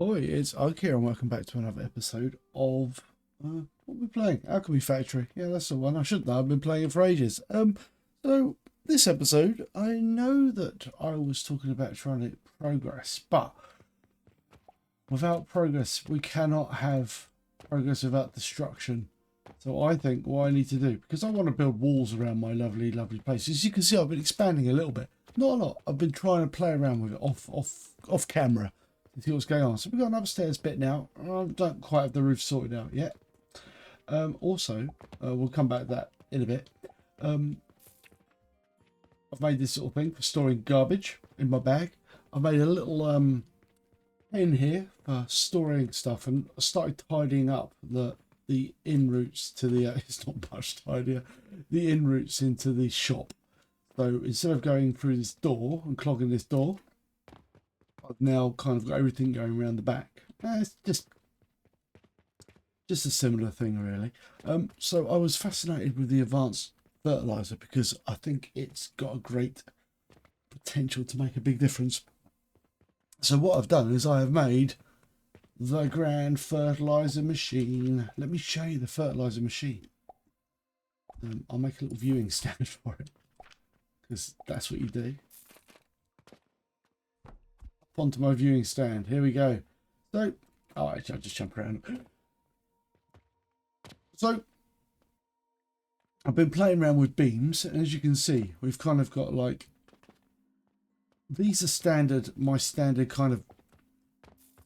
Oi, it's Ike here, and welcome back to another episode of what we're playing. Alchemy Factory. Yeah, that's the one. I should know. I've been playing it for ages. So this episode, I know that I was talking about trying to progress, but without progress, we cannot have progress without destruction. So I think what I need to do, because I want to build walls around my lovely, lovely place. As you can see, I've been expanding a little bit. Not a lot. I've been trying to play around with it off camera to see what's going on. So we've got an upstairs bit now. I don't quite have the roof sorted out yet. We'll come back to that in a bit. I've made this sort of thing for storing garbage in my bag. I've made a little in here for storing stuff, and I started tidying up the in routes to the it's not much tidier, the in routes into the shop. So instead of going through this door and clogging this door, I've now kind of got everything going around the back. It's just a similar thing really. So I was fascinated with the advanced fertilizer because I think it's got a great potential to make a big difference. So what I've done is I have made the grand fertilizer machine. Let me show you the fertilizer machine. I'll make a little viewing stand for it because that's what you do. Up onto my viewing stand. Here we go. So, I'll just jump around. So, I've been playing around with beams, and as you can see, we've kind of got like, these are my standard kind of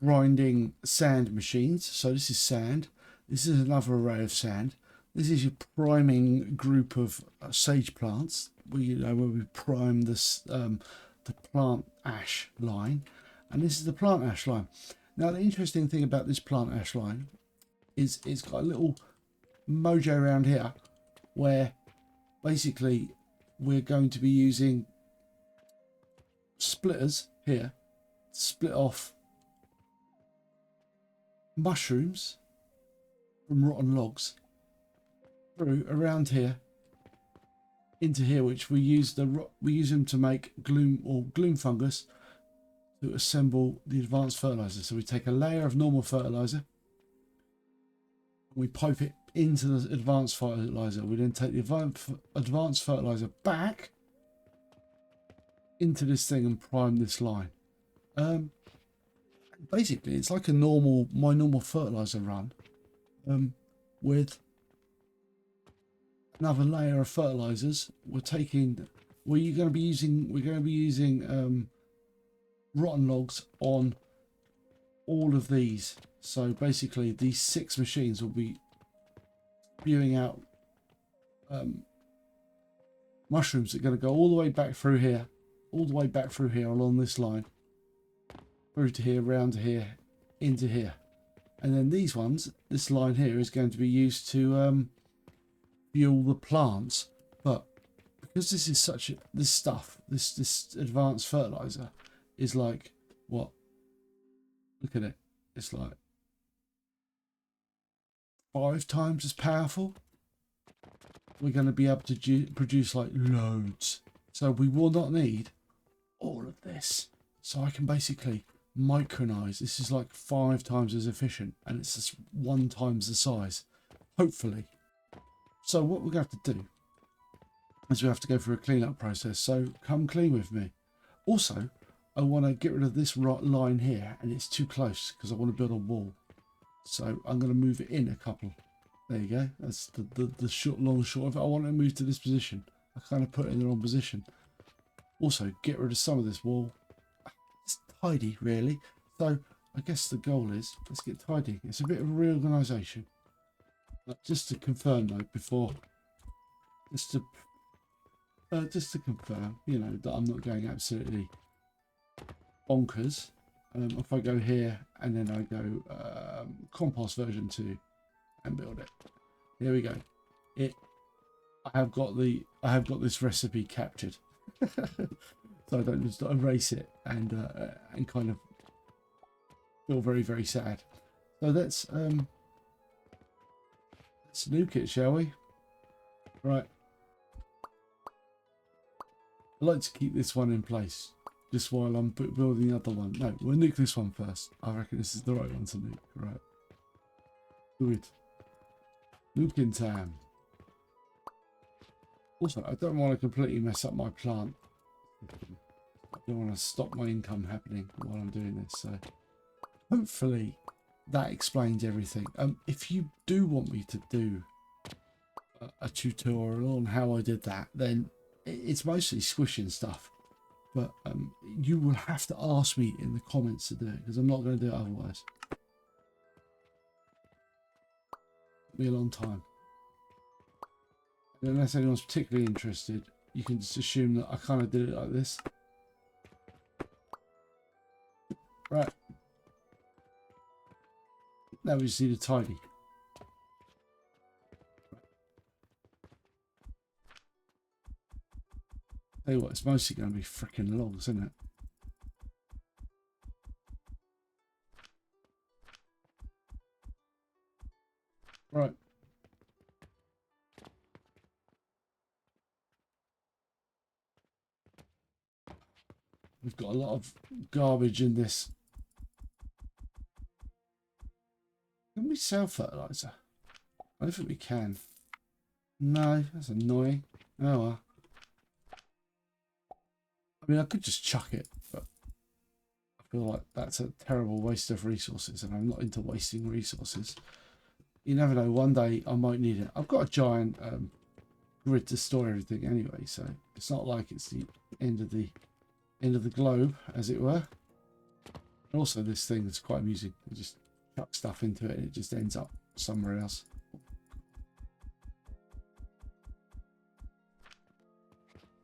grinding sand machines. So this is sand. This is another array of sand. This is your priming group of sage plants. Where we prime this the plant ash line, and this is the plant ash line. Now the interesting thing about this plant ash line is it's got a little mojo around here where basically we're going to be using splitters here to split off mushrooms from rotten logs through around here into here, which we use them to make gloom fungus to assemble the advanced fertilizer. So we take a layer of normal fertilizer, we pipe it into the advanced fertilizer. We then take the advanced fertilizer back into this thing and prime this line. Basically it's like my normal fertilizer run, with another layer of fertilizers. We're going to be using rotten logs on all of these. So basically these 6 machines will be spewing out mushrooms that are going to go all the way back through here, along this line, through to here, round to here, into here. And then these ones, this line here is going to be used to fuel the plants. But because this is this advanced fertilizer is like, what? Look at it. It's like 5 times as powerful. We're going to be able to produce like loads. So we will not need all of this. So I can basically micronize. This is like 5 times as efficient, and it's just 1 times the size, hopefully. So what we're going to have to do is we have to go through a cleanup process. So come clean with me. Also, I want to get rid of this line here, and it's too close because I want to build a wall. So I'm going to move it in a couple. There you go. That's the long and short of it. I want to move to this position. I kind of put it in the wrong position. Also, get rid of some of this wall. It's tidy, really. So I guess the goal is, let's get tidy. It's a bit of a reorganisation. Just to confirm though, just to confirm, that I'm not going absolutely bonkers. If I go here and then I go compost version 2 and build it. Here we go. I have got this recipe captured. So I don't just erase it and kind of feel very, very sad. So let's nuke it, shall we? Right. I like to keep this one in place. just while I'm building the other one. No, we'll nuke this one first. I reckon this is the right one to nuke. Right. Good. Nuking time. Also, I don't want to completely mess up my plant. I don't want to stop my income happening while I'm doing this. So hopefully that explains everything. If you do want me to do a tutorial on how I did that, then it's mostly squishing stuff. But you will have to ask me in the comments to do it, because I'm not going to do it otherwise. It'll be a long time. And unless anyone's particularly interested, you can just assume that I kind of did it like this. Right. Now we just need a tidy. Tell you what, it's mostly going to be freaking logs, isn't it? Right. We've got a lot of garbage in this. Can we sell fertilizer? I don't think we can. No, that's annoying. Oh well. I mean, I could just chuck it, but I feel like that's a terrible waste of resources, and I'm not into wasting resources. You never know, one day I might need it. I've got a giant grid to store everything anyway, so it's not like it's the end of the globe, as it were. And also, this thing is quite amusing. You just chuck stuff into it and it just ends up somewhere else.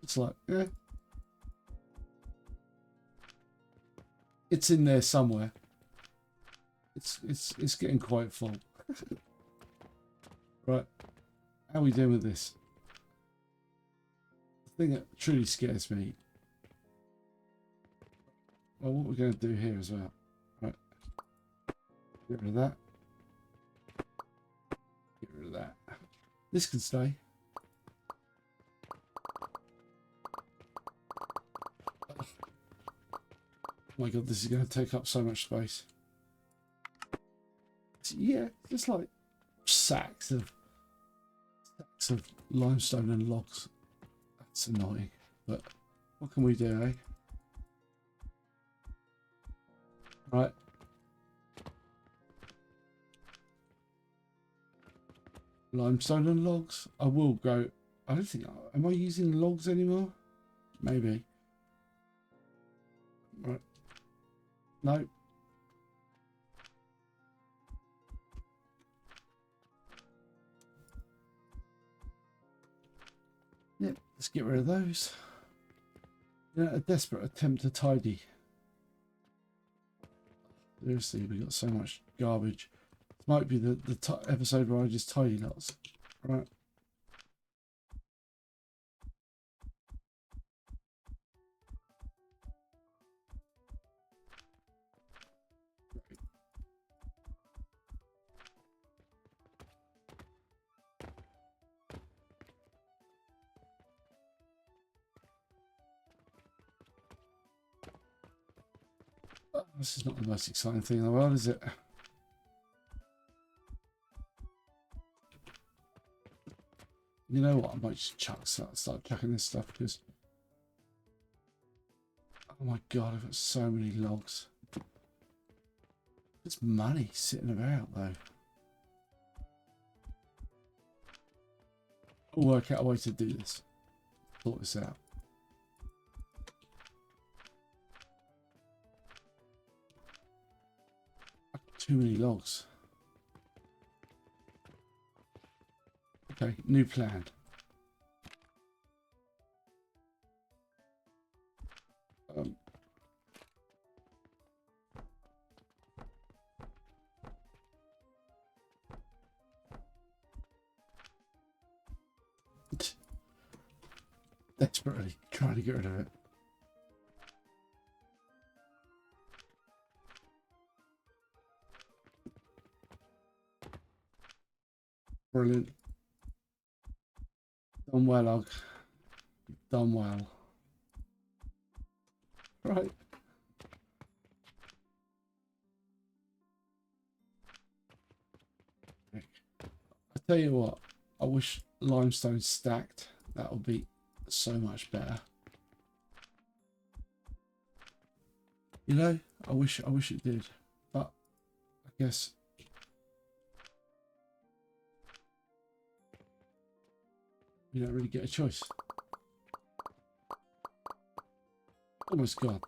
It's like, yeah, it's in there somewhere. It's getting quite full. Right, how are we doing with this? The thing that truly scares me. Well, what we're going to do here as well. Right, get rid of that. Get rid of that. This can stay. Oh my god, this is going to take up so much space. Yeah, just like sacks of limestone and logs. That's annoying, but what can we do, eh? Right. Limestone and logs. I will go. I don't think. Am I using logs anymore? Maybe. Right. No. Yep. Let's get rid of those. Yeah, a desperate attempt to tidy. Seriously, we got so much garbage. This might be the episode where I just tidy lots. Right. This is not the most exciting thing in the world, is it? You know what? I might just start chucking this stuff because, oh my god, I've got so many logs. There's money sitting about though. I'll work out a way to do this. Sort this out. Too many logs. Okay, new plan. Desperately trying to get rid of it. Brilliant. Done well, Og. Done well. Right. I tell you what, I wish limestone stacked. That would be so much better. You know, I wish it did, but I guess you don't really get a choice. Almost gone.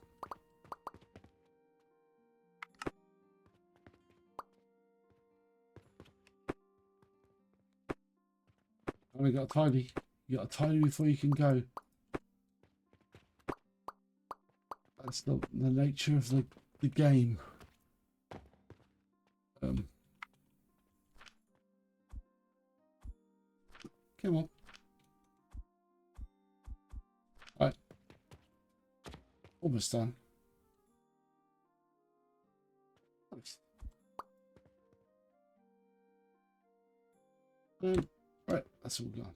Only got a tidy. You got a tidy before you can go. That's the nature of the game. Come on. Right. Almost done. Right, that's all gone.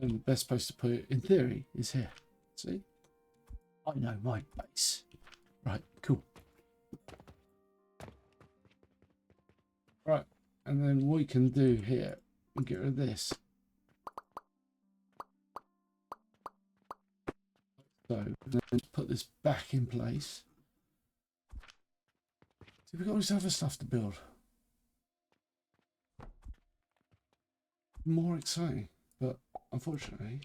And the best place to put it, in theory, is here. See? I know my base. Right, cool. Right, and then what we can do here, we get rid of this. So, then put this back in place. See, we've got all this other stuff to build. More exciting, but unfortunately,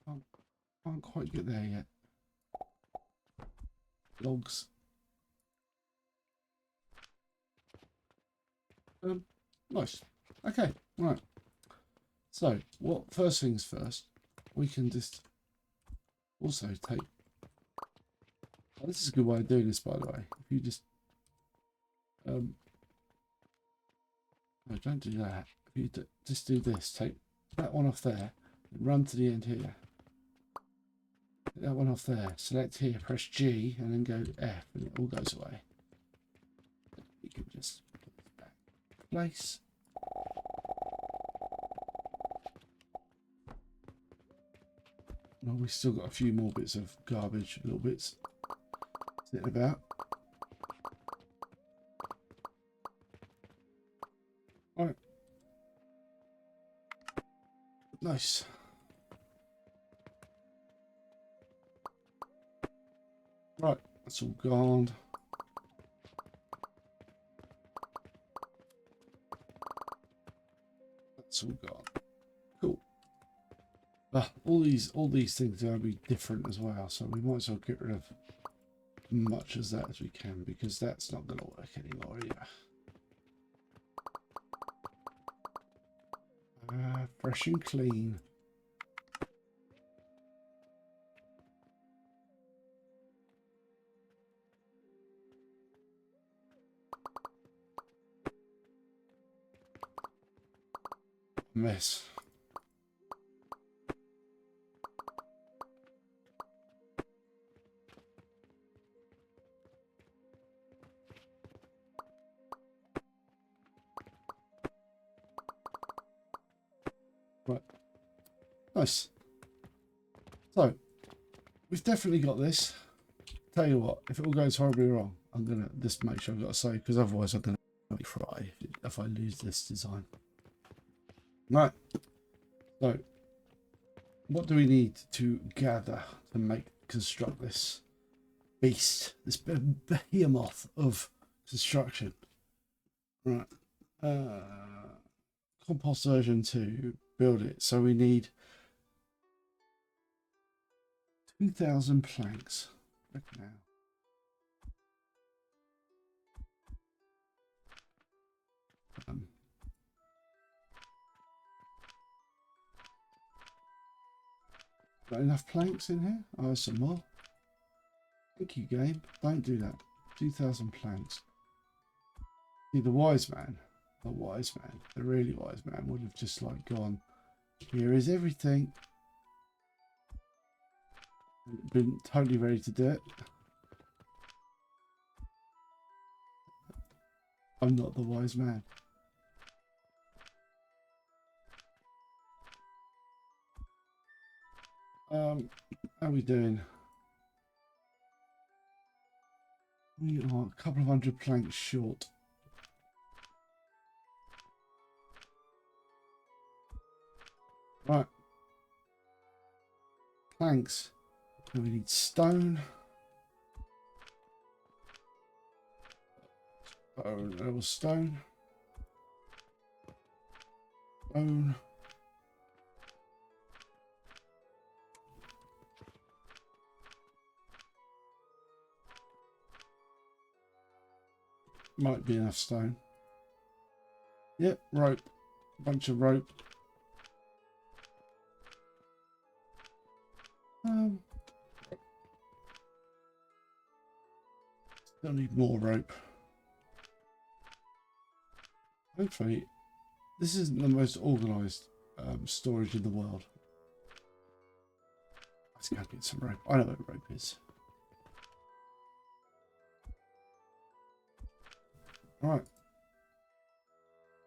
can't quite get there yet. Logs. Nice. Okay, right. So, what first things first, we can just also take. Oh, this is a good way of doing this, by the way. If you just no, don't do that. If you just do this, take that one off there, and run to the end here. Take that one off there. Select here, press G, and then go F, and it all goes away. You can just put this back in place. Well, we've still got a few more bits of garbage, little bits sitting about. Right. Nice. Right, that's all gone. That's all gone. Cool. All these things are going to be different as well, so we might as well get rid of as much as that as we can, because that's not going to work anymore either. Fresh and clean. Mess. Right. Nice. So, we've definitely got this. Tell you what, if it all goes horribly wrong, I'm going to just make sure I've got to save, because otherwise I'm going to cry if I lose this design. Right. So, what do we need to gather to construct this beast, this behemoth of construction? Right. Compost version 2, build it. So we need 2,000 planks. Look now. Got enough planks in here? Oh, there's some more. Thank you, game. Don't do that. 2,000 planks. See, the wise man, the really wise man would have just like gone, here is everything. Been totally ready to do it. I'm not the wise man. How are we doing? We are a couple of hundred planks short. Right. Planks. And we need stone. Oh, there was stone. Stone. Might be enough stone. Yep, rope. Bunch of rope. Still need more rope. Hopefully, this isn't the most organised storage in the world. Let's go get some rope. I know what rope is. Right.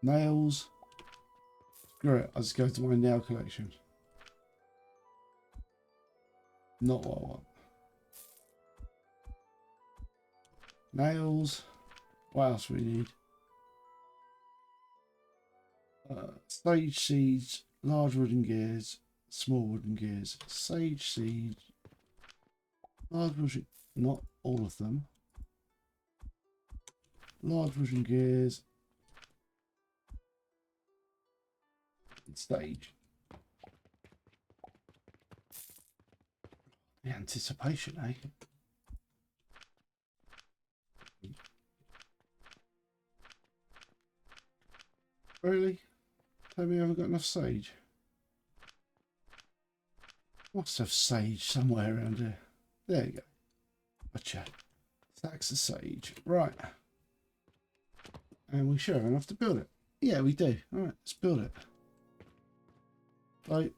Nails. Screw it. I'll just go to my nail collection. Not what I want. Nails. What else we need? Sage seeds, large wooden gears, small wooden gears. Sage seeds, large wooden, not all of them. Large wooden gears. And sage. The anticipation, eh? Really? Tell me I haven't got enough sage. Must have sage somewhere around here. There you go. Gotcha. Stacks of sage. Right. And we should have enough to build it. Yeah, we do. Alright, let's build it. So,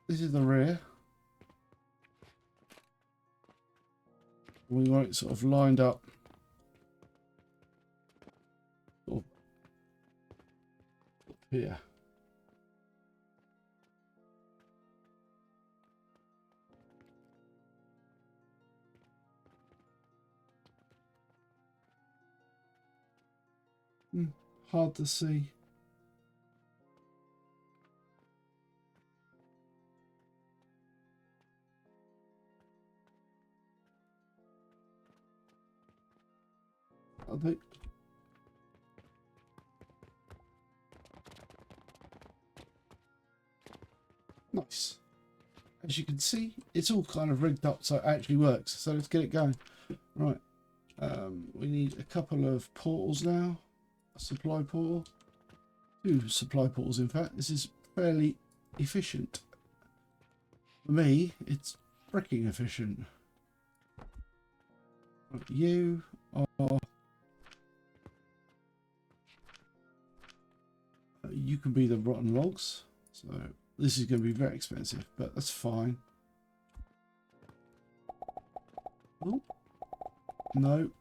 this is the rear. We want it sort of lined up. Sort of up here. Hard to see. I think. Nice. As you can see, it's all kind of rigged up so it actually works. So let's get it going. Right. We need a couple of portals now. A supply portal. 2 supply portals, in fact. This is fairly efficient. For me, it's freaking efficient. Right, you are... you can be the rotten logs. So this is going to be very expensive, but that's fine. Oh, no.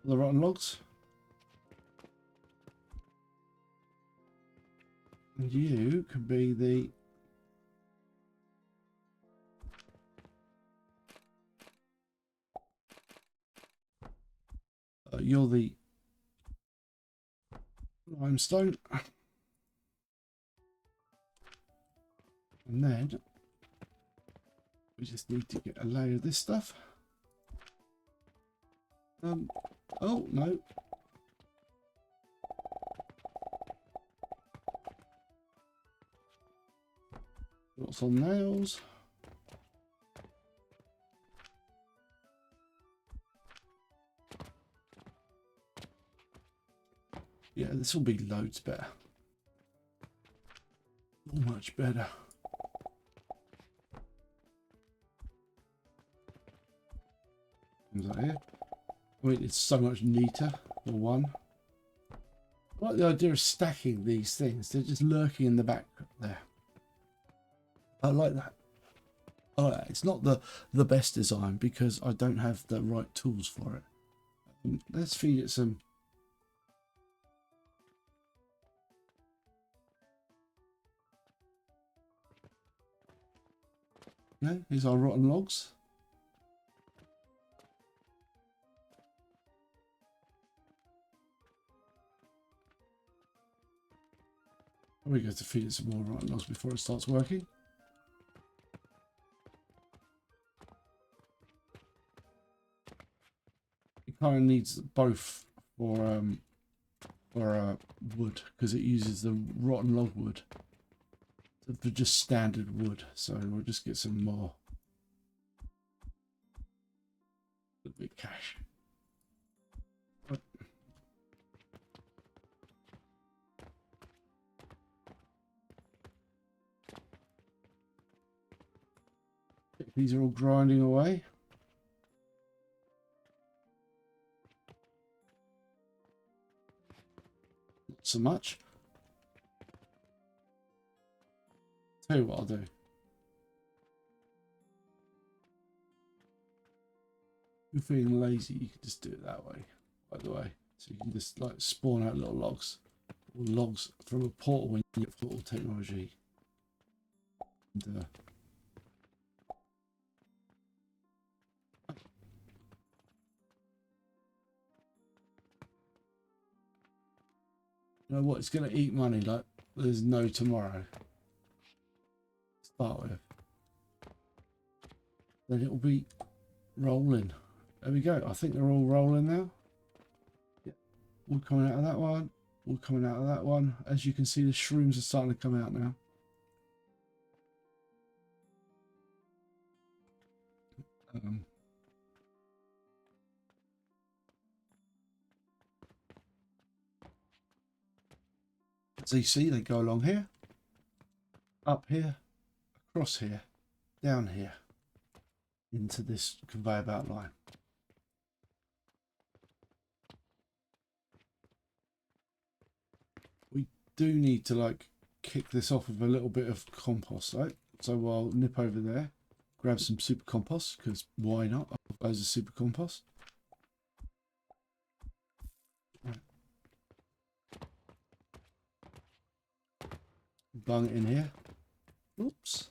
The rotten logs. And you can be the... you're the limestone. And then we just need to get a layer of this stuff. Oh no. Got some nails. Yeah, this will be loads better. Much better. Comes out here. I mean, it's so much neater for one. I like the idea of stacking these things. They're just lurking in the back there. I like that. I like that. It's not the best design because I don't have the right tools for it. Let's feed it some. Okay, here's our rotten logs. We go to feed it some more rotten logs before it starts working. It kind of needs both for wood, because it uses the rotten log wood for just standard wood. So we'll just get some more. A bit cash. These are all grinding away. Not so much. Tell you what I'll do. If you're feeling lazy, you can just do it that way, by the way. So you can just like spawn out little logs. Or logs from a portal when you get portal technology. And, you know what? It's going to eat money like there's no tomorrow. Start with. Then it'll be rolling. There we go. I think they're all rolling now. Yeah. All coming out of that one. All coming out of that one. As you can see, the shrooms are starting to come out now. So you see, they go along here, up here, across here, down here, into this conveyor belt line. We do need to like kick this off with a little bit of compost, right? So I'll nip over there, grab some super compost, because why not? I've loads of super compost. Right. Bung it in here. Oops.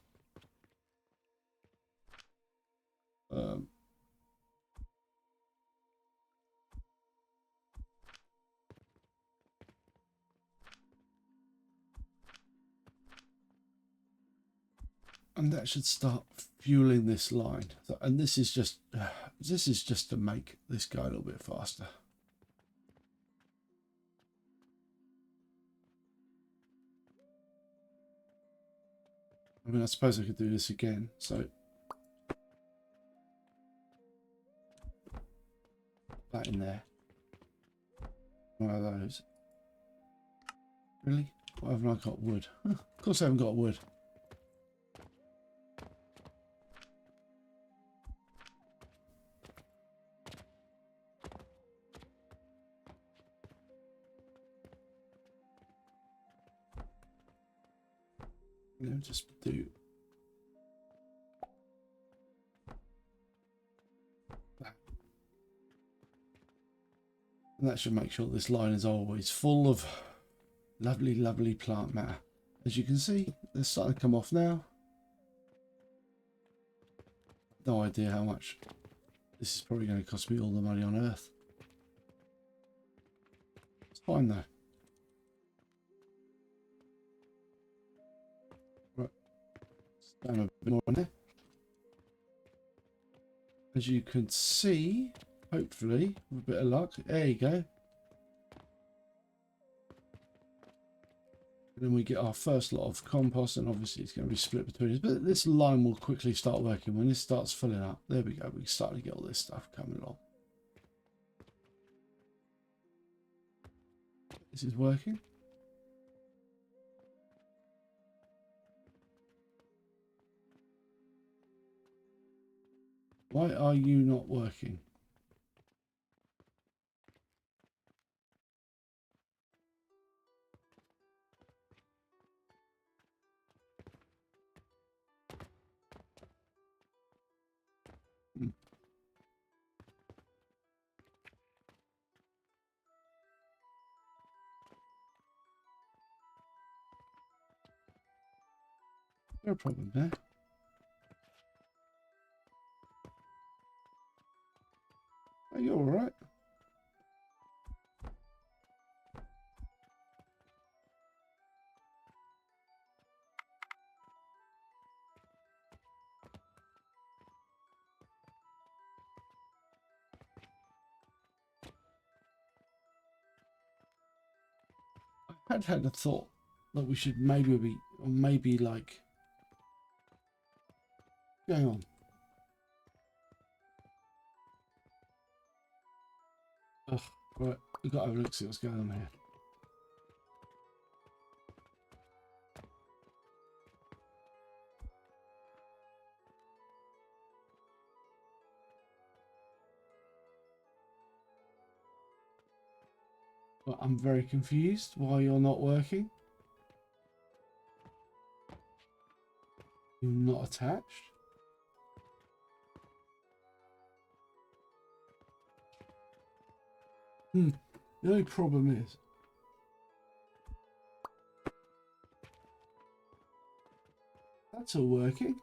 And that should start fueling this line. So, and this is just to make this go a little bit faster. I mean, I suppose I could do this again. So that in there. One of those. Really? Why haven't I got wood? Huh, of course I haven't got wood. Just do that. And that should make sure this line is always full of lovely, lovely plant matter. As you can see, they're starting to come off now. No idea how much. This is probably going to cost me all the money on earth. It's fine though. Right. Down a bit more in there. As you can see, hopefully, with a bit of luck, there you go. And then we get our first lot of compost, and obviously it's going to be split between us. But this line will quickly start working when this starts filling up. There we go. We start to get all this stuff coming along. This is working. Why are you not working? No problem there. you're all right. I had a thought that we should maybe like, going on. Ugh, right, we've got to have a look, see what's going on here. Well, I'm very confused why you're not working. You're not attached. The only problem is that's all working.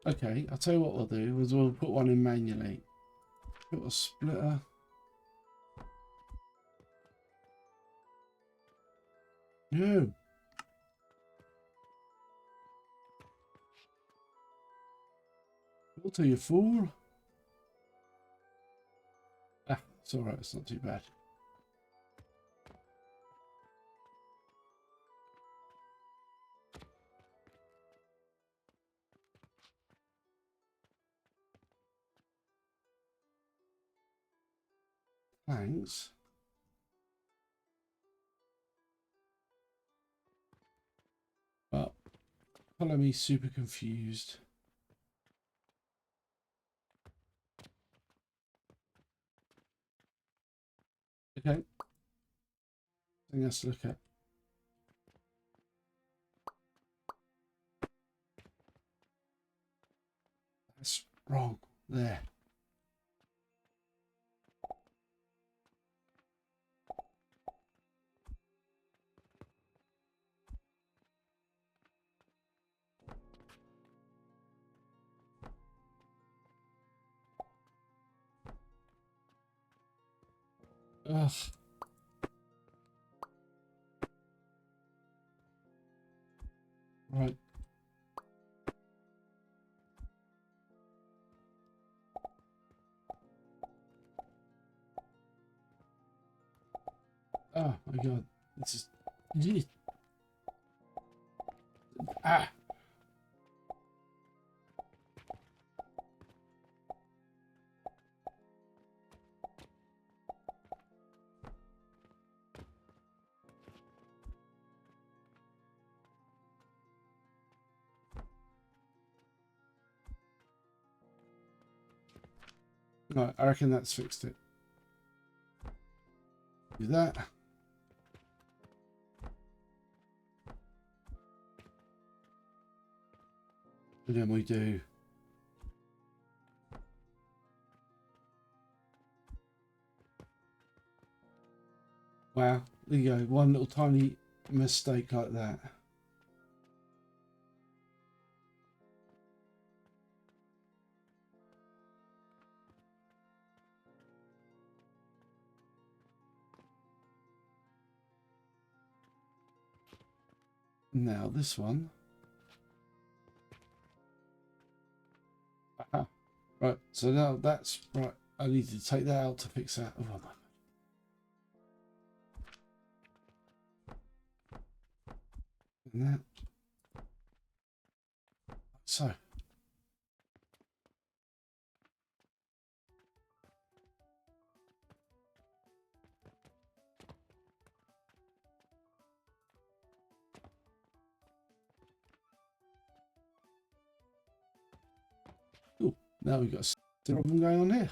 Okay, I'll tell you what we'll do is we'll put one in manually. Put a splitter. No. Filter, you fool. Ah, it's alright, it's not too bad. Thanks. But follow me super confused. Okay. Something else to look at. That's wrong. There. Ugh. Right. Oh my god. This is... Ah! Right, I reckon that's fixed it. Do that. And then we do... Wow, there you go. One little tiny mistake like that. Now this one. Aha. Right, so now that's right. I need to take that out to fix that. Oh my god. And that. So. Cool. Now we've got a problem going on here.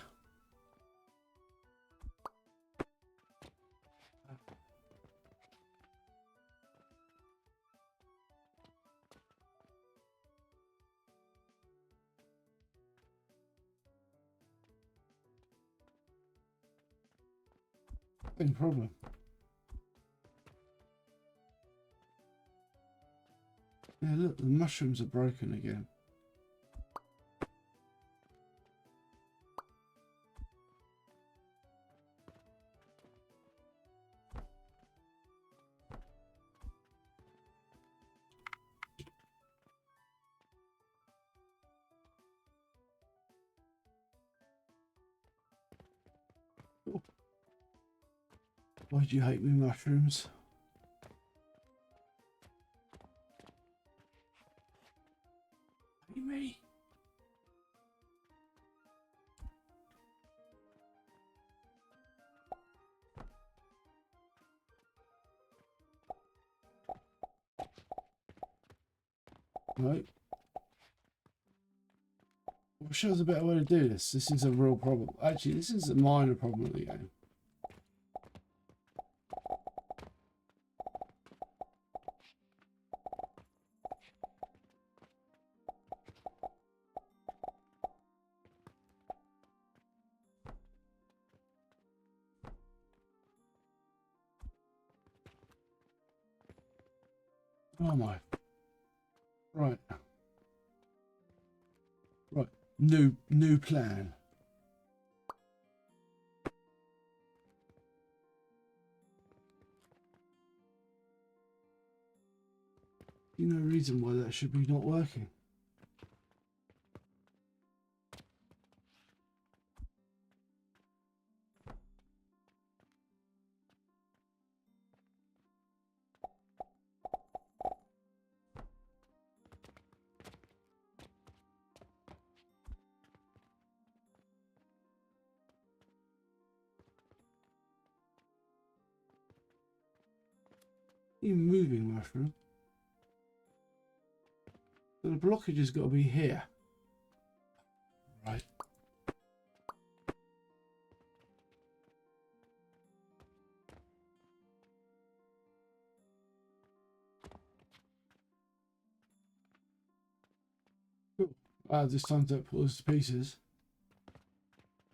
Big problem. Yeah, look, the mushrooms are broken again. Why do you hate me, mushrooms? Hate me? Right. I'm sure there's a better way to do this. This is a real problem. Actually, this is a minor problem of the game. Oh my. Right. Right. New plan. No reason why that should be not working. You moving, mushroom. So the blockage has got to be here. Right. Cool. This time don't pull this to pieces.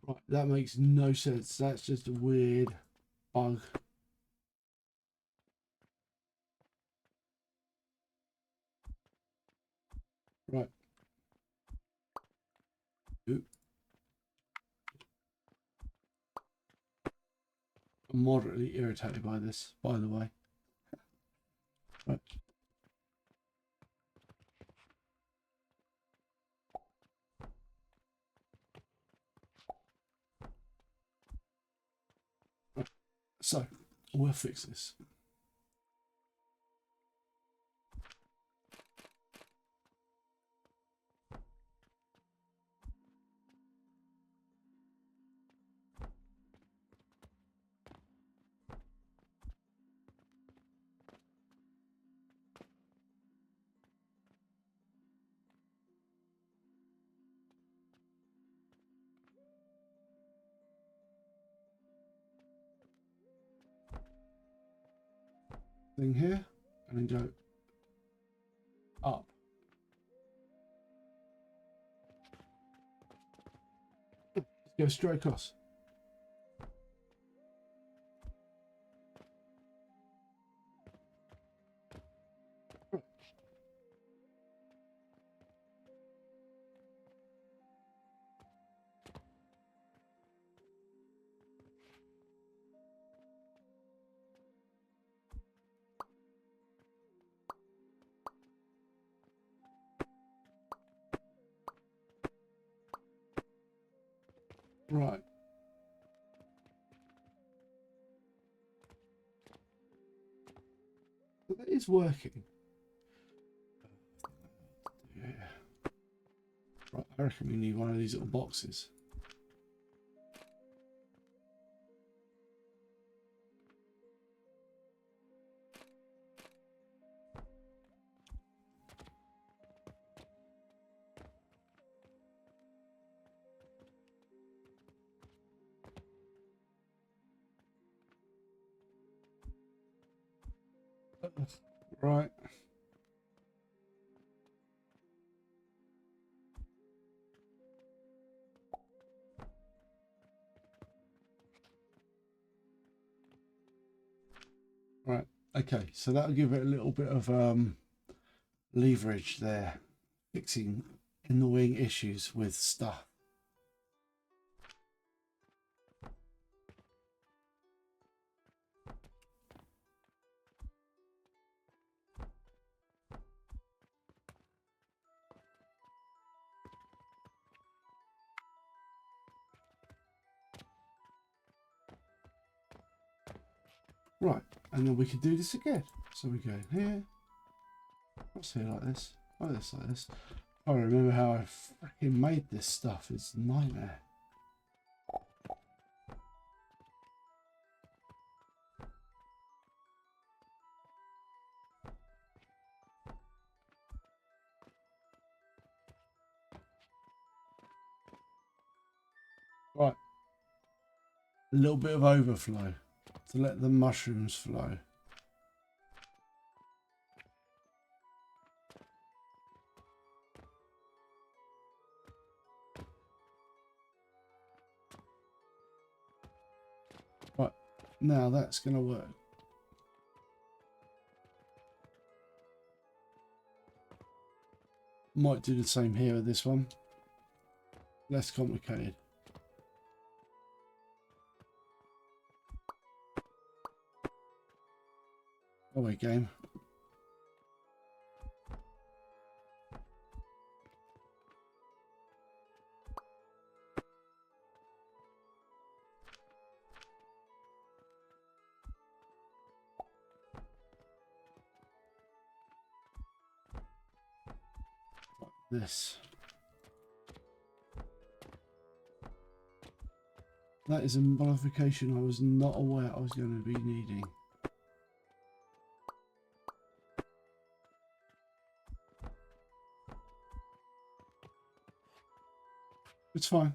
Right, that makes no sense. That's just a weird bug. Right. Oop. I'm moderately irritated by this, by the way. Right. Right. So, we'll fix this. Thing here, and then go up. Go straight across. Right. So that is working. Yeah. Right, I reckon we need one of these little boxes. Right. Right. Okay, so that'll give it a little bit of leverage there, fixing annoying issues with stuff. Right, and then we can do this again. So we go here, what's here like this, like this, like this. I remember how I freaking made this stuff. It's a nightmare. Right, a little bit of overflow to let the mushrooms flow. Right, now that's going to work. Might do the same here with this one. Less complicated. Away game. Like this. That is a modification I was not aware I was going to be needing. It's fine.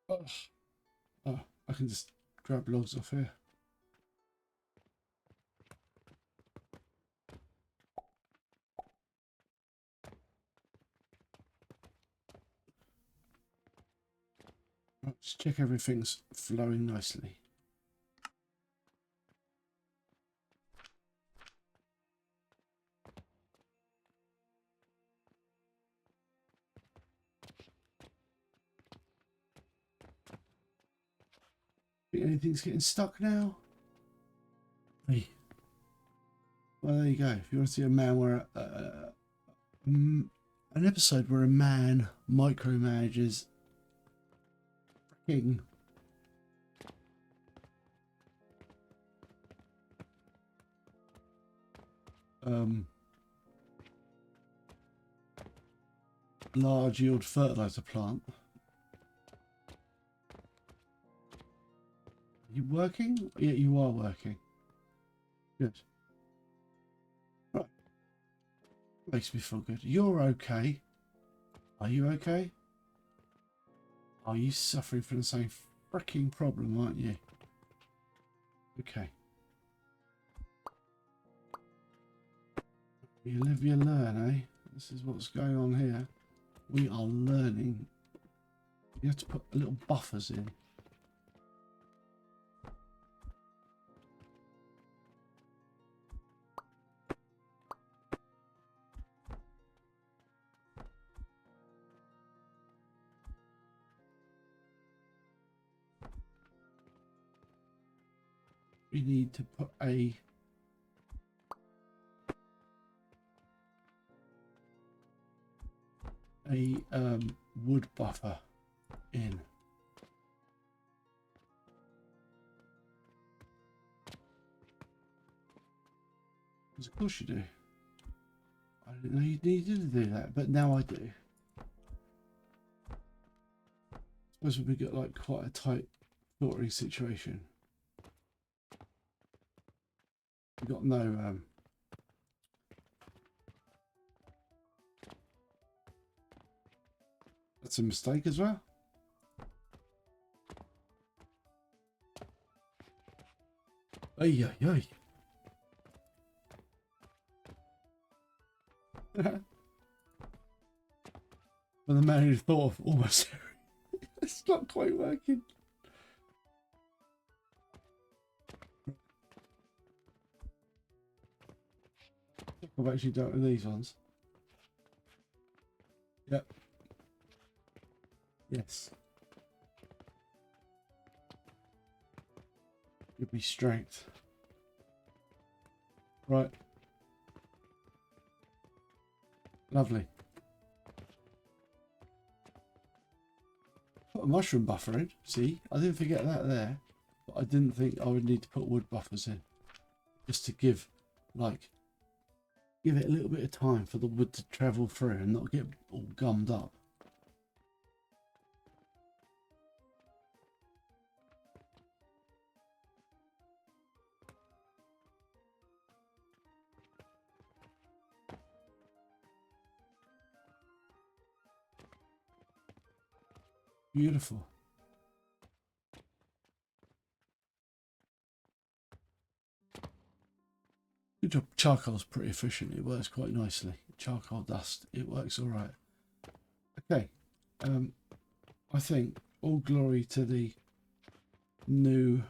Oh, oh, I can just grab logs off here. Let's check everything's flowing nicely. Think anything's getting stuck now? Hey. Well, there you go. If you want to see a man where an episode where a man micromanages freaking large yield fertilizer plant. Are you working? Yeah, you are working. Good. Right. Makes me feel good. You're okay. Are you okay? Are you suffering from the same freaking problem, aren't you? Okay. You live, you learn, eh? This is what's going on here. We are learning. You have to put little buffers in. We need to put a wood buffer in. Because of course you do. I didn't know you needed to do that, but now I do. I suppose we've got like quite a tight filtering situation. We've got no that's a mistake as well. Ay, ay, ay. For the man who thought of almost it's not quite working. I've actually done it with these ones. Yep. Yes. Give me strength. Right. Lovely. Put a mushroom buffer in. See, I didn't forget that there. But I didn't think I would need to put wood buffers in. Just to give, like, give it a little bit of time for the wood to travel through and not get all gummed up. Beautiful. Good job. Charcoal's pretty efficient. It works quite nicely. Charcoal dust. It works all right. Okay. I think all glory to the new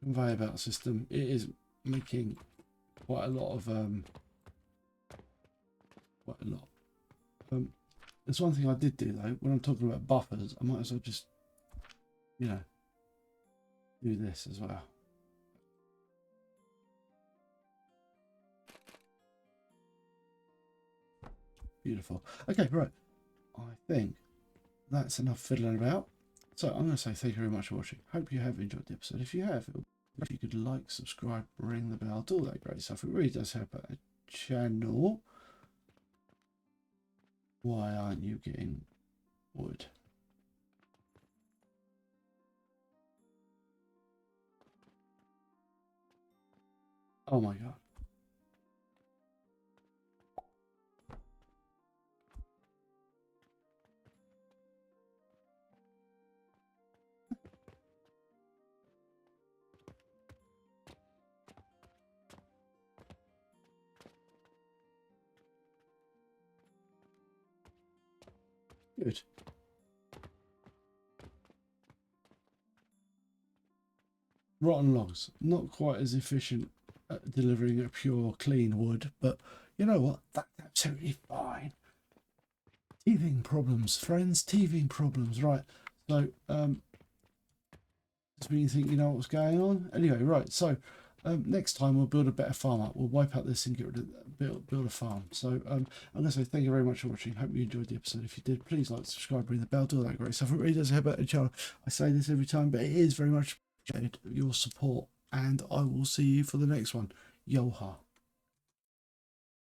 conveyor belt system. It is making quite a lot of there's one thing I did do though. When I'm talking about buffers, I might as well just, you know, do this as well. Beautiful. Okay, right. I think that's enough fiddling about. So I'm going to say thank you very much for watching. Hope you have enjoyed the episode. If you have, if you could like, subscribe, ring the bell, do all that great stuff. It really does help out the channel. Why aren't you getting wood? Oh my god. Good. Rotten logs. Not quite as efficient at delivering a pure, clean wood, but you know what? That's absolutely fine. Teething problems, friends. Teething problems. Right. So, does mean you think you know what's going on? Anyway, right. So, next time we'll build a better farm up. We'll wipe out this and get rid of build a farm. So I'm going to say thank you very much for watching. Hope you enjoyed the episode. If you did, please like, subscribe, ring the bell, do all that great stuff. It really does help out the channel. I say this every time, but it is very much appreciated your support. And I will see you for the next one. Yoha.